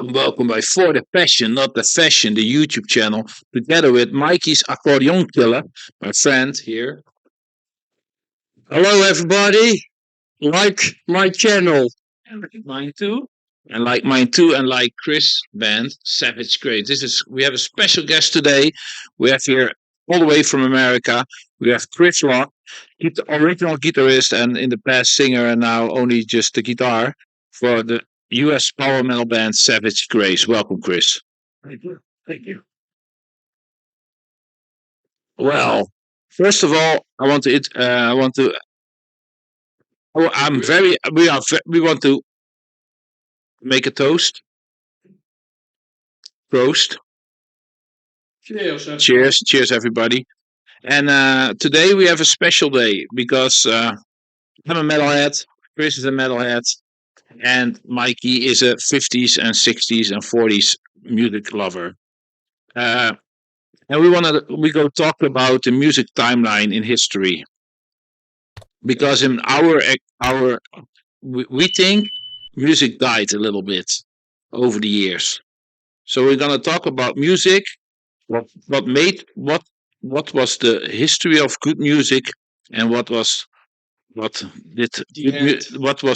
welcome by For the Passion, Not the Fashion, the YouTube channel, together with Maiky's Accordeon Killer, my friend here. Hello, everybody. Like my channel. Mine too. And like mine too, and like Chris' band, Savage Grace. We have a special guest today. We have here, all the way from America, we have Chris Logue, original guitarist and in the past singer, and now only just the guitar for the US power metal band Savage Grace. Welcome, Chris. Thank you. Thank you. Well, first of all, I want to. I'm very. We want to make a toast. Toast. Cheers. Cheers, everybody. And today we have a special day because I'm a metalhead. Chris is a metalhead, and Maiky is a 50s and 60s and 40s music lover. And we go talk about the music timeline in history, because in our we think music died a little bit over the years. So we're gonna talk about music, what was the history of good music, and what was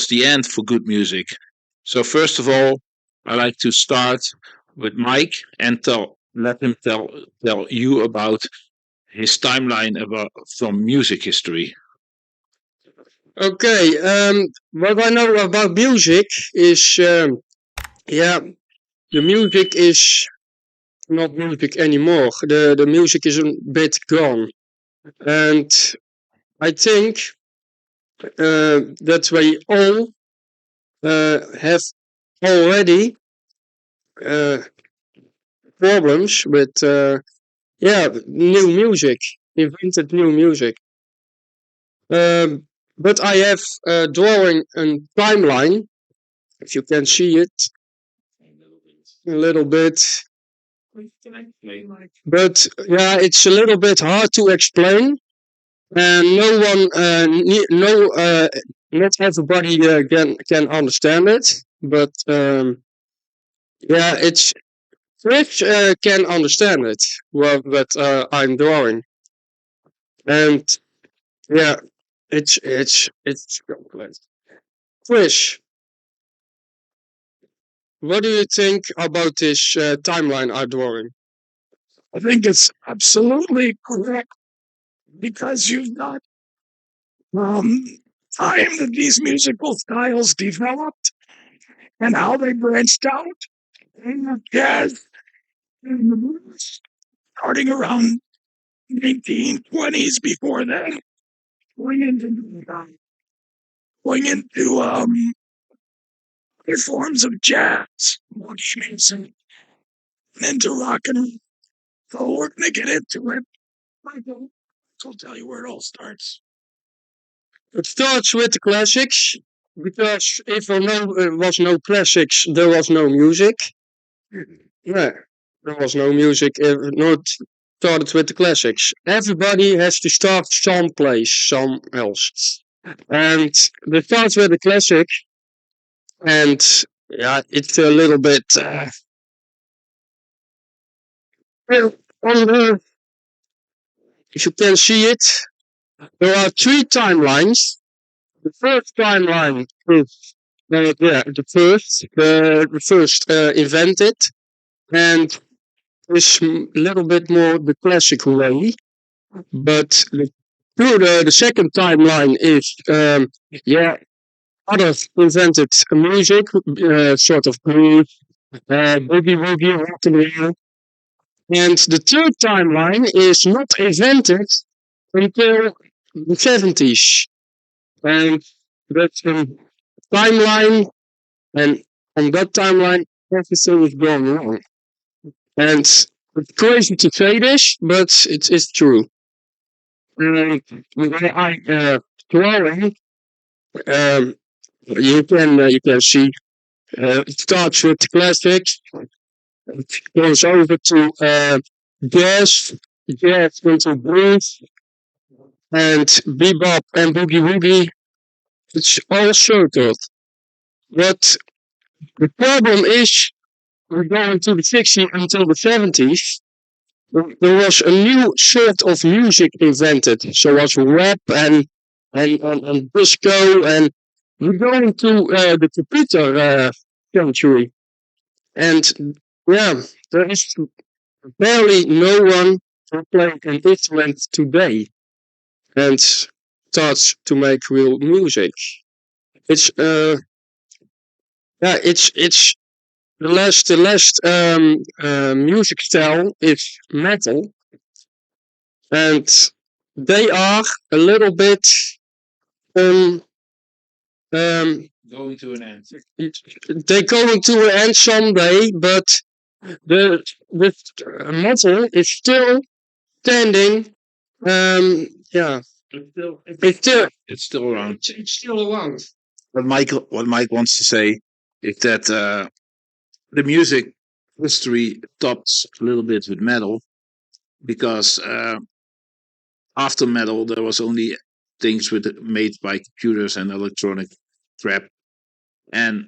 the end for good music. So first of all, I like to start with Mike and let him tell you about his timeline from music history. Okay. What I know about music is, the music is not music anymore. The music is a bit gone, and I think that we all have already problems with new music, invented new music. But I have drawing a timeline, if you can see it a little bit. But yeah, it's a little bit hard to explain, and not everybody can understand it. But it's Chris can understand it. What I'm drawing, and yeah, it's complex. Chris, what do you think about this timeline I'm drawing? I think it's absolutely correct because you've got time that these musical styles developed and how they branched out. And jazz and the blues starting around 1920s. Before then, going into other forms of jazz, blues, and into rock and roll. So we're gonna get into it. Michael will tell you where it all starts. It starts with the classics, because if there was no classics, there was no music. Yeah, there was no music. Not started with the classics. Everybody has to start someplace, some else, and they start with the classic. And yeah, it's a little bit. If you can see it, there are 3 timelines. The first timeline is the first invented, and is a little bit more the classic way. But the second timeline is others invented music, sort of blues, boogie woogie, rock and roll. And the third timeline is not invented until the 70s. And that's a timeline, and on that timeline, everything is going wrong. And it's crazy to say this, but it is true. And when drawing, you can see it starts with the classics, it goes over to jazz into blues, and bebop and boogie woogie. It's all circled. But the problem is we're going to the 60s until the 70s, there was a new sort of music invented. So was rap and disco, and we're going to the computer century. And yeah, there is barely no one who play an instrument today and starts to make real music. It's it's the last music style is metal, and they are a little bit um Going to an end. they're going to an end someday, but the metal is still standing. Yeah, It's still around. it's still around. What Mike wants to say is that the music history stops a little bit with metal because after metal there was only things made by computers and electronic crap, and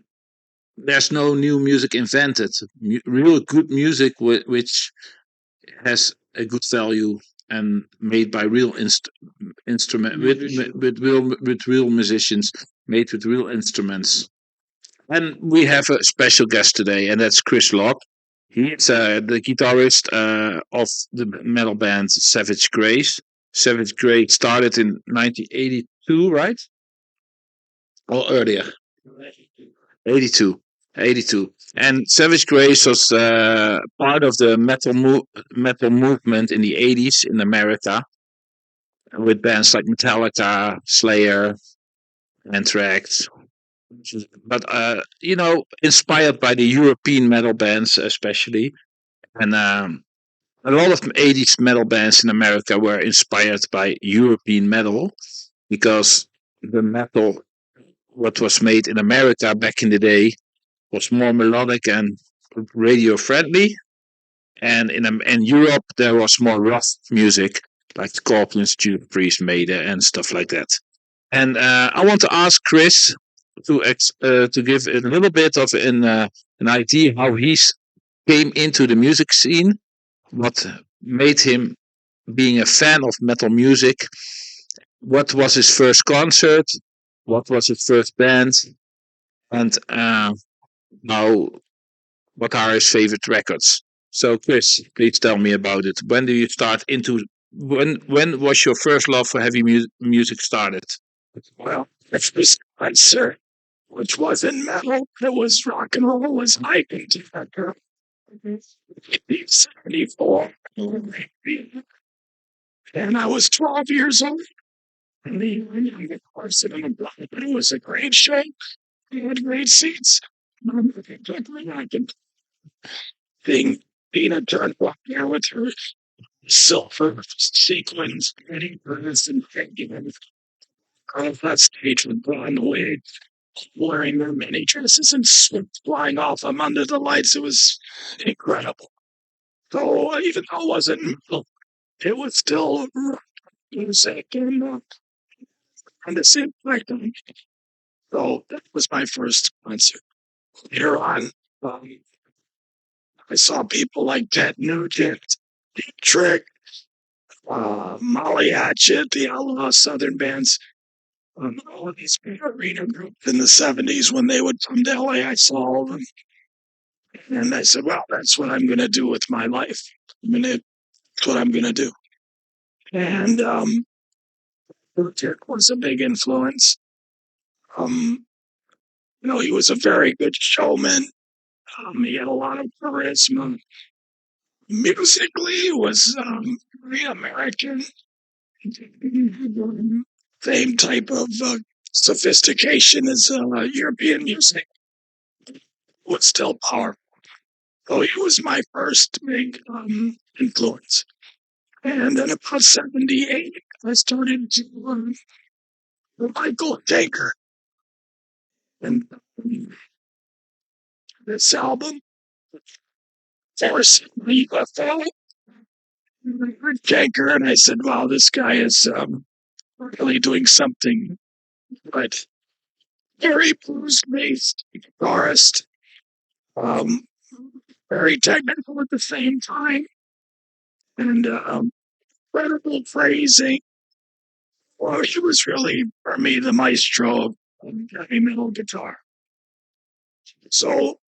there's no new music invented. Real good music which has a good value and made by real instrument with real musicians, made with real instruments. And we have a special guest today, and that's Chris Logue. He's the guitarist of the metal band Savage Grace. Savage Grace started in 1982, right? Or earlier. 82. 82. And Savage Grace was part of the metal movement in the 80s in America with bands like Metallica, Slayer, Anthrax. But, inspired by the European metal bands, especially. And a lot of 80s metal bands in America were inspired by European metal because the metal, what was made in America back in the day, was more melodic and radio friendly. And in Europe, there was more rough music, like Scorpions, Judas Priest, Maiden, and stuff like that. And I want to ask Chris to give a little bit of an idea how he came into the music scene, what made him being a fan of metal music, what was his first concert, what was his first band, and how what are his favorite records. So, Chris, please tell me about it. When do you start into? When was your first love for heavy music started? Well, the first concert, which wasn't metal, it was rock and roll, was Maiky the Accordion Killer. 74. And I was 12 years old. And the person in the block, it was a great show. We had great seats. I can think Tina turned up there with her silver sequins, wedding dress, and hanging off that stage with blonde wigs, wearing their mini dresses and sweat flying off them under the lights. It was incredible. So even though it wasn't metal, it was still rock music and the same like that. So that was my first concert. Later on, um, I saw people like Ted Nugent, Deep Trick, Molly Hatchet, the Outlaw Southern bands, all of these big arena groups in the 70s when they would come to LA. I saw all of them. And I said, well, that's what I'm going to do with my life. That's what I'm going to do. And Dick was a big influence. He was a very good showman. He had a lot of charisma. Musically, it was very American. Same type of sophistication as European music. Was still powerful. So he was my first big influence. And then about 78, I started to Michael Jager. And this album, Force the UFO, I heard Jager, and I said, wow, this guy is really doing something. But very blues-based guitarist. Um, very technical at the same time, and incredible phrasing. Well, he was really, for me, the maestro of heavy metal guitar. So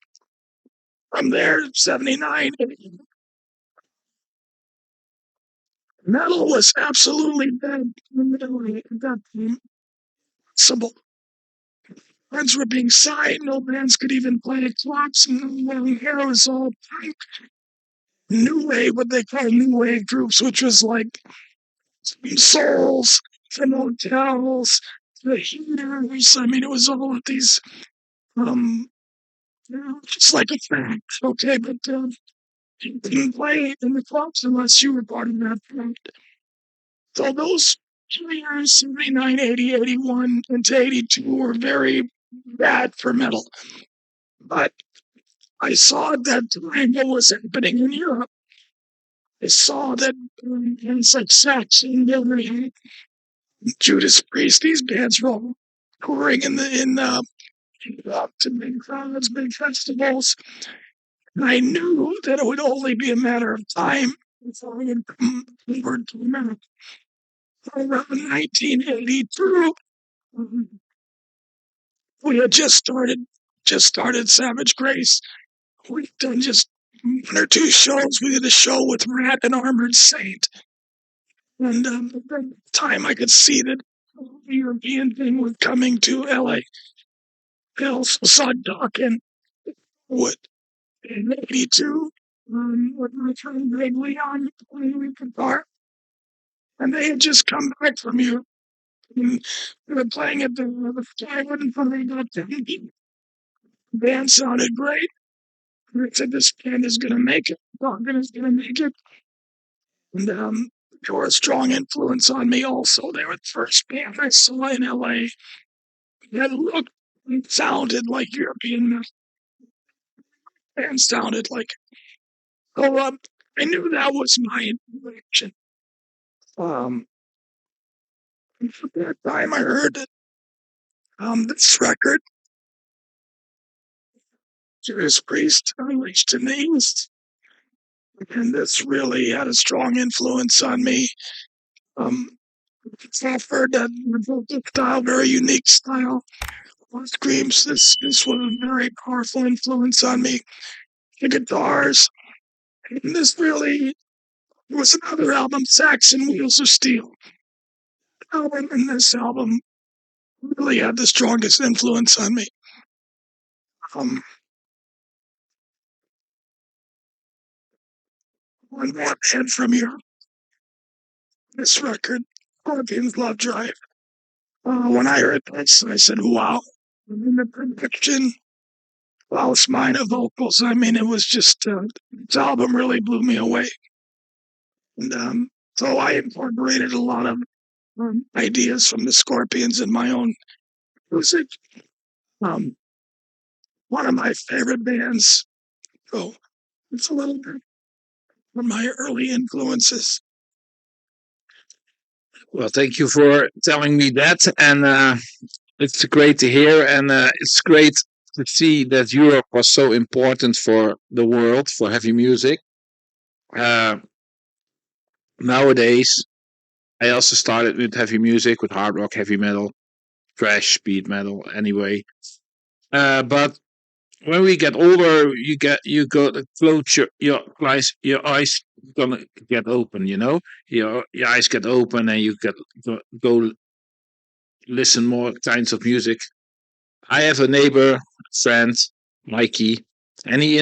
from there, 79, metal was absolutely dead in the middle at that time. Possible. Bands were being signed, no bands could even play clocks, and long hair was all punk. New wave, what they call new wave groups, which was like Souls, the Motels, the Heaters. I mean, it was all of these, just like a fact, okay, but you couldn't play in the clubs unless you were part of that fact. So those 2 years, 79, 80, 81, into 82 were very bad for metal. But I saw at that time what was happening in Europe. I saw that bands like Saxon, Miller, Judas Priest, these bands were all touring to big crowds, big festivals. And I knew that it would only be a matter of time before I would come over to America. Around 1982, we had just started Savage Grace. We'd done just 1 or 2 shows. We did a show with Rat and Armored Saint. And at that time, I could see that the European thing was coming to LA. I also saw Doc and Wood in 82 with my friend Greg Leon playing guitar. And they had just come back from Europe. And they were playing at the Tillywood in front of the band sounded great. I said, this band is going to make it. Doggin is going to make it. And they were a strong influence on me also. They were the first band I saw in LA that looked and sounded like European metal. And sounded like. So I knew that was my direction. At that time, I heard that this record, Judas Priest, Unleashed in the East, and this really had a strong influence on me. Offered that style, very unique style. Screams. This was a very powerful influence on me. The guitars. And this really was another album, Saxon Wheels of Steel. And this album really had the strongest influence on me. One more band from Europe. This record, Scorpions Love Drive. When I heard this, I said, wow. And then the production, Klaus Meine vocals. I mean, it was just, this album really blew me away. And so I incorporated a lot of ideas from the Scorpions in my own music. One of my favorite bands. So it's a little bit from my early influences. Well, thank you for telling me that, and it's great to hear, and it's great to see that Europe was so important for the world for heavy music. Nowadays, I also started with heavy music, with hard rock, heavy metal, thrash, speed metal. Anyway, but when we get older, you go to close your eyes gonna get open. You know, your eyes get open, and you go listen more kinds of music. I have a neighbor friend, Mikey, and he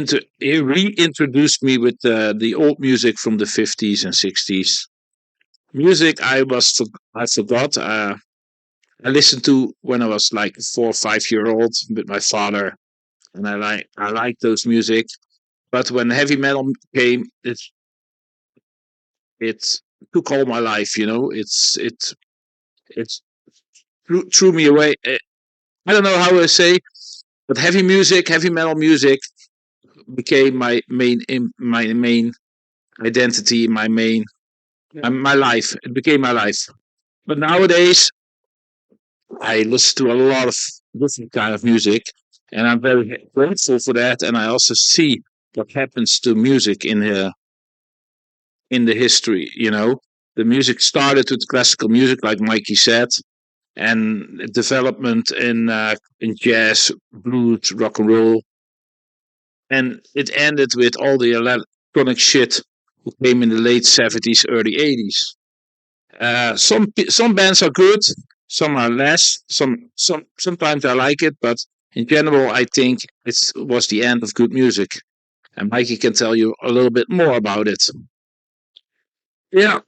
reintroduced me with the old music from the 50s and 60s. Music I forgot. I listened to when I was like 4 or 5 year old with my father, and I like those music. But when heavy metal came, it took all my life. You know, it threw me away. I don't know how to say, but heavy metal music became my main identity, my life. It became my life. But nowadays, I listen to a lot of different kind of music, and I'm very grateful for that. And I also see what happens to music in the history. The music started with classical music, like Mikey said, and development in jazz, blues, rock and roll, and it ended with all the electronic shit who came in the late 70s, early 80s. Some bands are good, some are less. Sometimes I like it, but in general, I think it was the end of good music. And Mikey can tell you a little bit more about it. Yeah.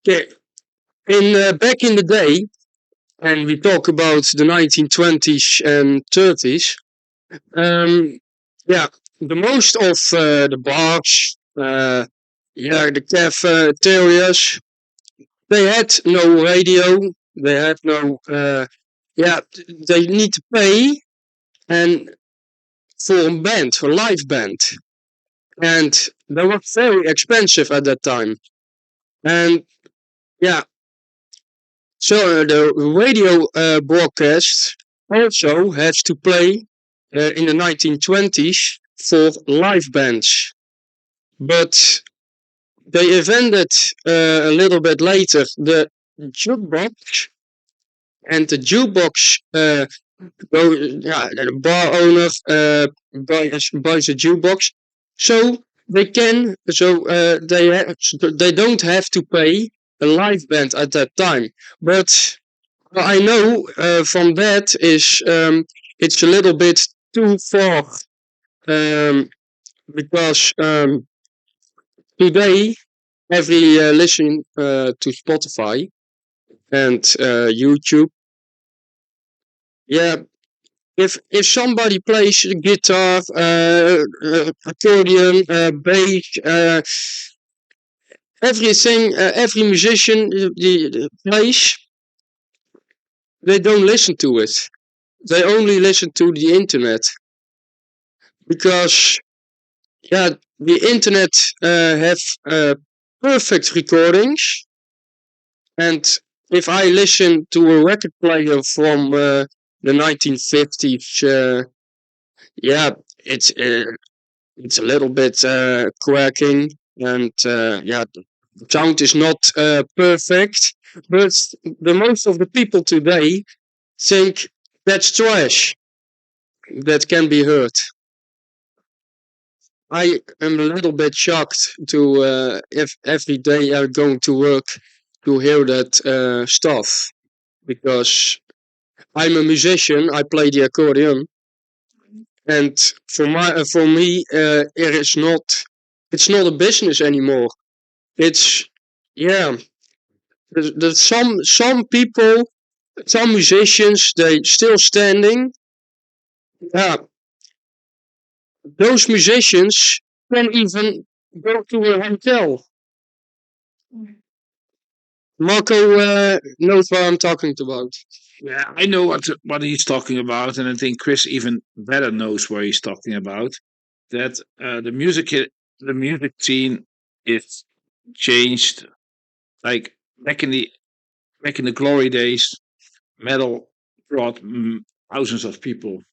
Okay. In back in the day, and we talk about the 1920s and 30s. Yeah, the most of the bars, the cafeterias, they had no radio. They had no. They need to pay and for a band, for a live band, and they were very expensive at that time. And yeah, so the radio broadcast also had to play in the 1920s for live bands. But they invented a little bit later the jukebox, and the jukebox the bar owner buys a jukebox, so they don't have to pay a live band at that time. But what I know from that is it's a little bit too far, because today every listen to Spotify and YouTube. Yeah, if somebody plays guitar, accordion, bass, everything, every musician plays, they don't listen to it. They only listen to the internet, because the internet have perfect recordings, and if I listen to a record player from the 1950s, it's it's a little bit cracking, and the sound is not perfect. But the most of the people today think that's trash that can be heard. I am a little bit shocked to if every day I'm going to work to hear that stuff, because I'm a musician. I play the accordion, and for me, it's not a business anymore. It's yeah. There's some people, some musicians, they still standing. Yeah, those musicians can even go to a hotel. Marco knows what I'm talking about. Yeah, I know what he's talking about, and I think Chris even better knows what he's talking about. That the music scene is changed. Like back in the glory days, metal brought thousands of people.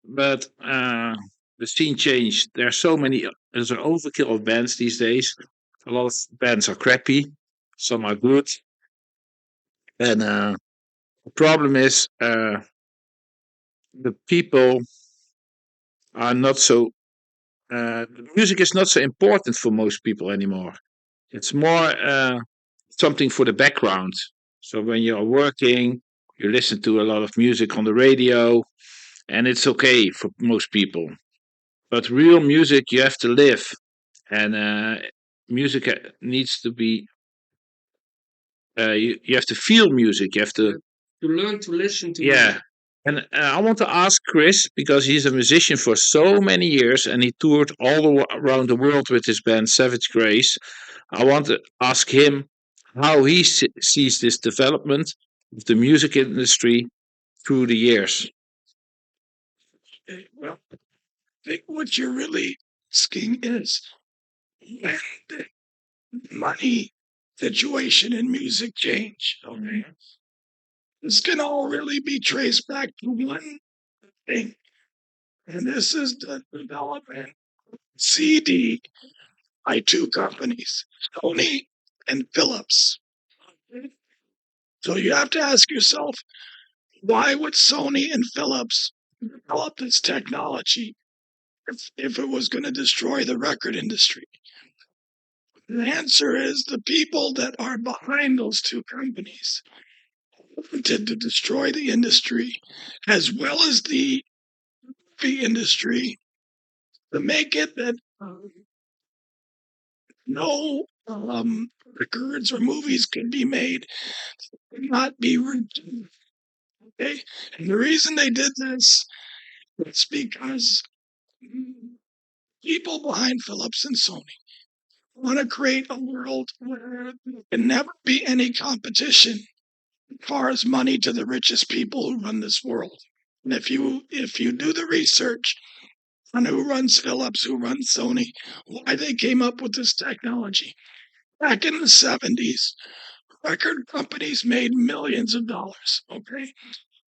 But the scene changed. There are so many. There's an overkill of bands these days. A lot of bands are crappy. Some are good. And the problem is the people are not so. The music is not so important for most people anymore. It's more something for the background. So when you're working, you listen to a lot of music on the radio, and it's okay for most people. But real music, you have to live, and music needs to be. You have to feel music. You have to. To learn to listen to Yeah. And I want to ask Chris, because he's a musician for so many years and he toured around the world with his band Savage Grace. I want to ask him how he sees this development of the music industry through the years. Well, I think what you're really asking is when the money situation in music change. Okay. This can all really be traced back to one thing. And this is the development CD by two companies, Sony and Philips. So you have to ask yourself, why would Sony and Philips develop this technology if it was going to destroy the record industry? The answer is the people that are behind those two companies wanted to destroy the industry as well as the movie industry to make it that no records or movies could be made, not be written. Okay? And the reason they did this is because people behind Philips and Sony want to create a world where there can never be any competition as far as money to the richest people who run this world. And if you do the research on who runs Philips, who runs Sony, why they came up with this technology, back in the 70s, record companies made millions of dollars. Okay,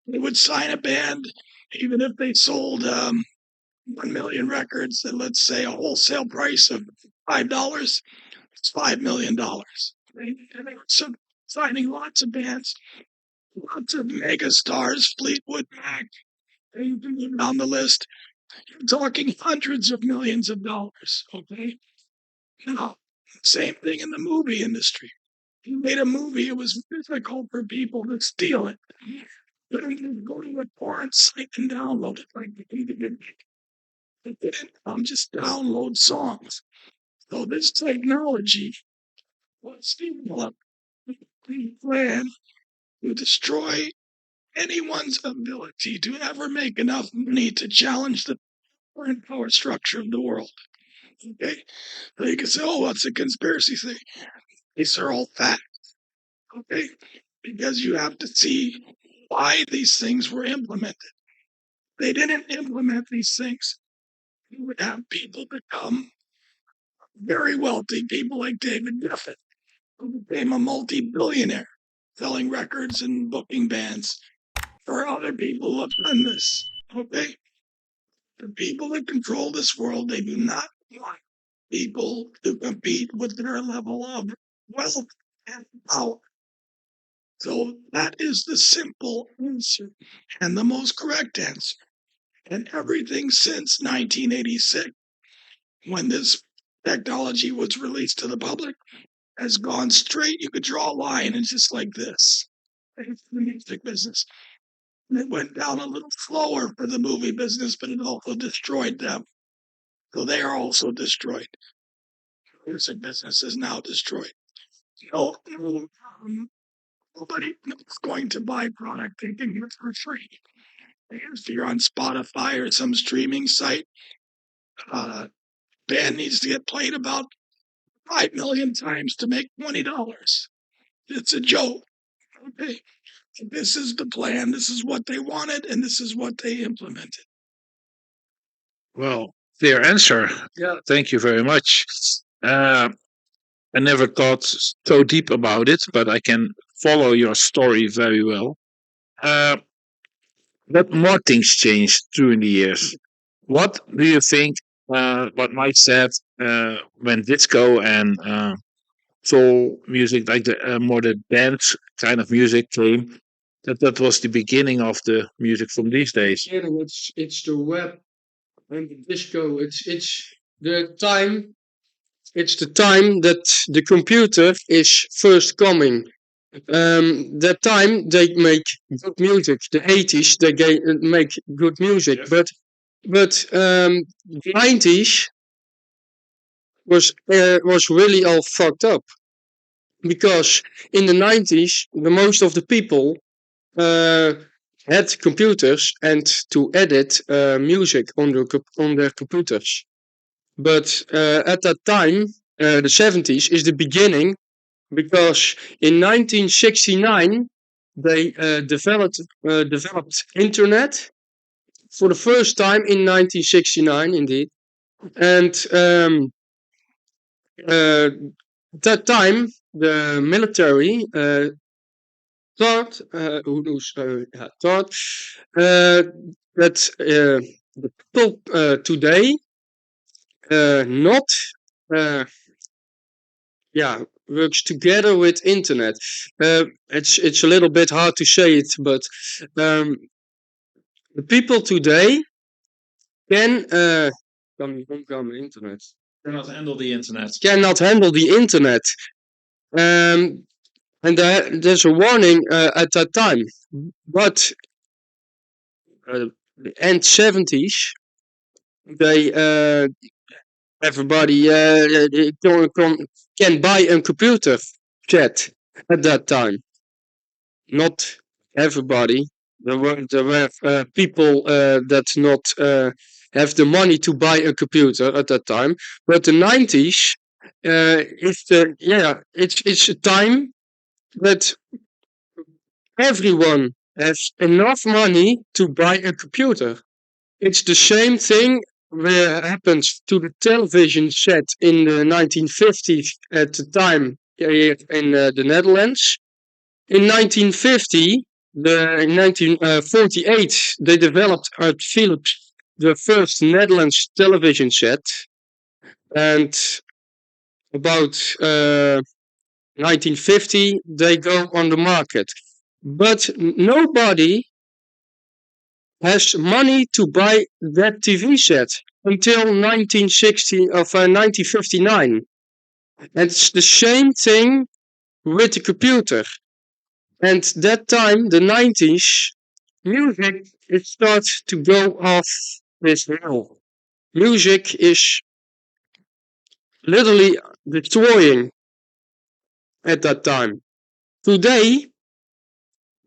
they would sign a band even if they sold 1 million records, and let's say a wholesale price of $5, it's $5 million. And they were signing lots of bands, lots of mega stars, Fleetwood Mac, and you can go down the list. You're talking hundreds of millions of dollars. Okay, now same thing in the movie industry. If you made a movie, it was difficult for people to steal it. You couldn't go to a torrent site and download it like you did. Just download songs. So this technology was developed the plan to destroy anyone's ability to ever make enough money to challenge the current power structure of the world. Okay? So you can say, oh, what's a conspiracy theory? These are all facts. Okay? Because you have to see why these things were implemented. They didn't implement these things. You would have people become very wealthy, people like David Geffen, who became a multi-billionaire selling records and booking bands for other people who have done this. Okay? The people that control this world, they do not want people to compete with their level of wealth and power. So that is the simple answer and the most correct answer. And everything since 1986, when this technology was released to the public, has gone straight. You could draw a line and just like this. It's the music business. And it went down a little slower for the movie business, but it also destroyed them. So they are also destroyed. The music business is now destroyed. Nobody is going to buy product they can get for free. If you're on Spotify or some streaming site, band needs to get played about 5 million times to make $20. It's a joke. Okay. This is the plan. This is what they wanted, and this is what they implemented. Well, clear answer. Yeah, thank you very much. I never thought so deep about it, but I can follow your story very well. But more things changed during the years. What do you think? What Mike said when disco and soul music, like the more the dance kind of music came, that was the beginning of the music from these days. It's the web and the disco. It's the time. It's the time that the computer is first coming. That time they make good music. The 80s they make good music, Yes. but the 90s was really all fucked up because in the 90s the most of the people had computers and to edit music on their computers. But at that time, the 70s is the beginning because in 1969 they developed internet for the first time in 1969, indeed. And at that time, the military thought that the people today not works together with internet. It's a little bit hard to say it, but the people today can internet Cannot handle the internet. cannot handle the internet. And there's a warning at that time. But the end 70s, they everybody can buy a computer chat at that time. Not everybody. There were people that not have the money to buy a computer at that time. But the 90s it's a time that everyone has enough money to buy a computer. It's the same thing where happens to the television set in the 1950s at the time here in the Netherlands. In 1950, in 1948, they developed at Philips the first Netherlands television set, and about 1950 they go on the market. But nobody has money to buy that TV set until 1959. And it's the same thing with the computer. And that time, the 90s, music it starts to go off this hill. Music is literally destroying at that time. Today,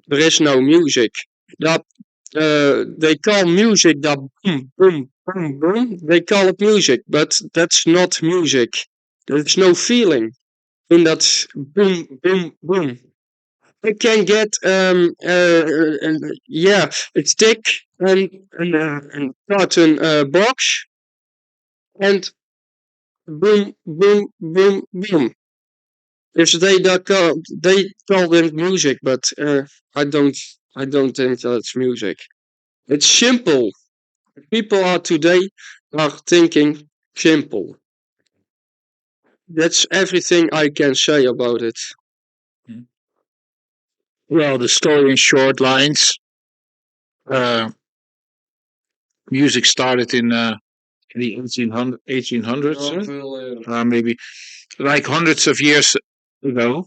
there is no music. That they call music that boom, boom, boom, boom. They call it music, but that's not music. There's no feeling in that boom, boom, boom. I can get a stick and carton box and boom, boom, boom, boom. If they call it music, but I don't think that's music. It's simple. People are today are thinking simple. That's everything I can say about it. Well, the story in short lines. Music started in the 1800s, maybe like hundreds of years ago,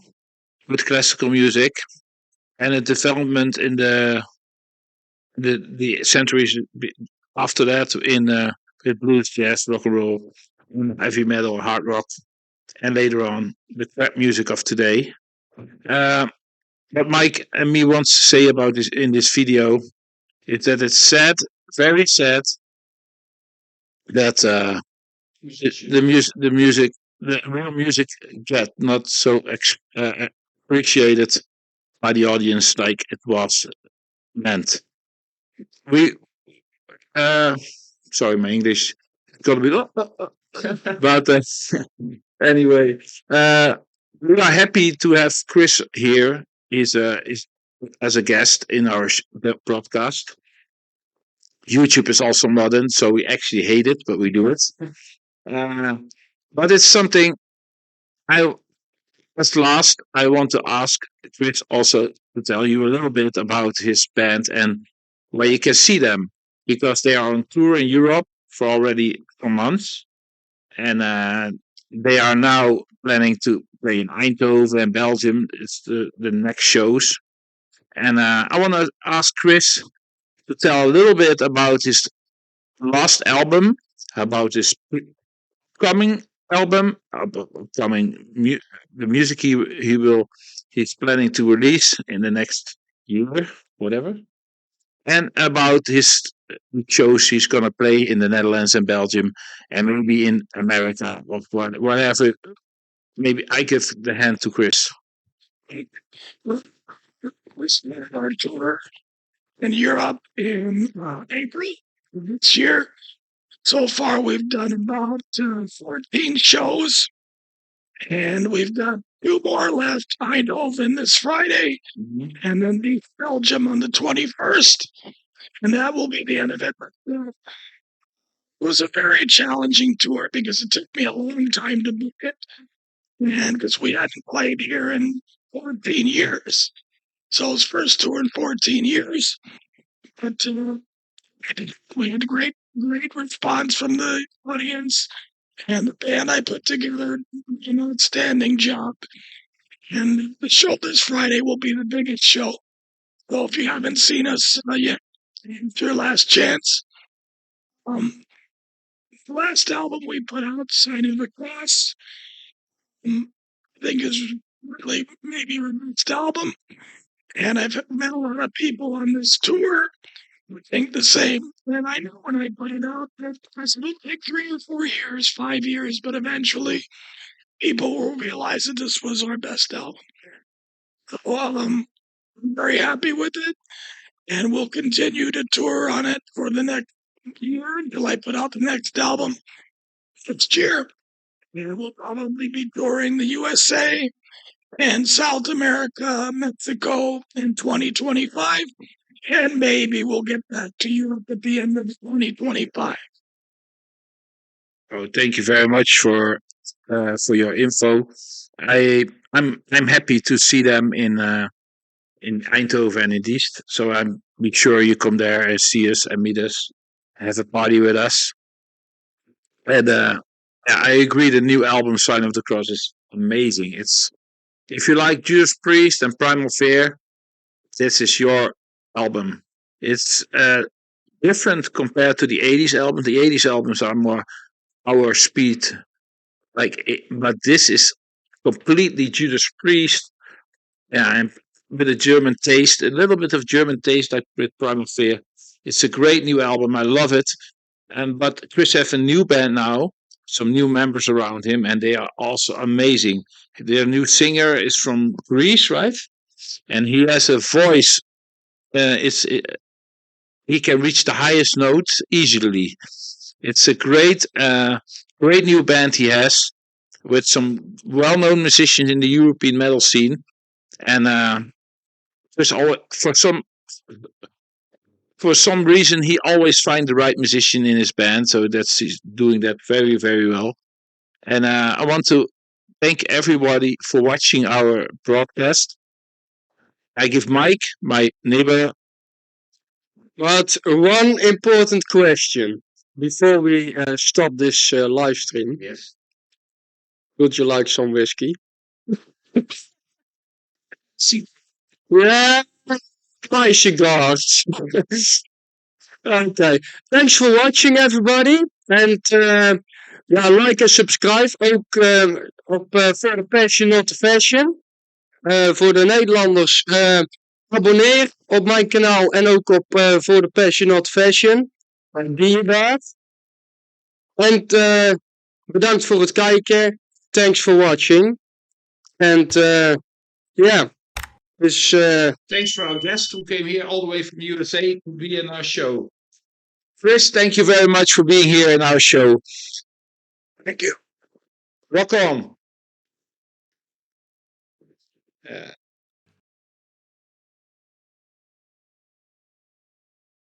with classical music, and a development in the centuries after that in with blues, jazz, rock and roll, heavy metal, hard rock, and later on the trap music of today. What Mike and me wants to say about this in this video is that it's sad, very sad, that the real music get not so appreciated by the audience like it was meant. We sorry, my English got a bit, but anyway, we are happy to have Chris here. Is as a guest in our broadcast. YouTube is also modern, so we actually hate it, but we do it. But it's something I want to ask Chris also to tell you a little bit about his band and where you can see them, because they are on tour in Europe for already some months, and they are now planning to play in Eindhoven and Belgium. It's the next shows, and I want to ask Chris to tell a little bit about his last album, about his coming album, the music he's planning to release in the next year, whatever, and about his shows he's gonna play in the Netherlands and Belgium, and maybe in America or whatever. Maybe I give the hand to Chris. We started our tour in Europe in April this year. So far, we've done about 14 shows, and we've got 2 more left. Eindhoven this Friday, and then Belgium on the 21st, and that will be the end of it. was a very challenging tour because it took me a long time to book it. And because we hadn't played here in 14 years. So it was first tour in 14 years. But we had great response from the audience. And the band I put together did an outstanding job. And the show this Friday will be the biggest show. So if you haven't seen us yet, it's your last chance. The last album we put out, Sign of the Cross, I think is really maybe our best album. And I've met a lot of people on this tour who think the same. And I know when I put it out, that it'll take 3 or 4 years, 5 years, but eventually people will realize that this was our best album. So I'm very happy with it, and we'll continue to tour on it for the next year until I put out the next album next year. And we'll probably be touring the USA and South America, Mexico in 2025, and maybe we'll get back to Europe at the end of 2025. Oh, thank you very much for your info. I'm happy to see them in Eindhoven and in Diest. So I'm be sure you come there and see us and meet us, have a party with us. And yeah, I agree. The new album Sign of the Cross is amazing. It's if you like Judas Priest and Primal Fear, this is your album. It's different compared to the 80s albums. The 80s albums are more our speed, but this is completely Judas Priest. Yeah, and with a German taste, a little bit of German taste, like with Primal Fear. It's a great new album. I love it. And but Chris has a new band now, some new members around him, and they are also amazing. Their new singer is from Greece, right? And he has a voice. He can reach the highest notes easily. It's a great new band he has with some well-known musicians in the European metal scene, and there's always, for some reason he always finds the right musician in his band, so he's doing that very very well. And I want to thank everybody for watching our broadcast. I give Mike, my neighbor. But one important question before we stop this live stream. Yes. Would you like some whiskey? See, Yeah, my cigars. Okay. Thanks for watching, everybody. And ja, like en subscribe ook op For the Passion Not the Fashion. Voor de Nederlanders, abonneer op mijn kanaal en ook op For the Passion Not Fashion. Dierbaar. En bedankt voor het kijken. Thanks for watching. And yeah. Dus Thanks for our guest who came here all the way from USA to be in our show. Chris, thank you very much for being here in our show. thank you. Rock on.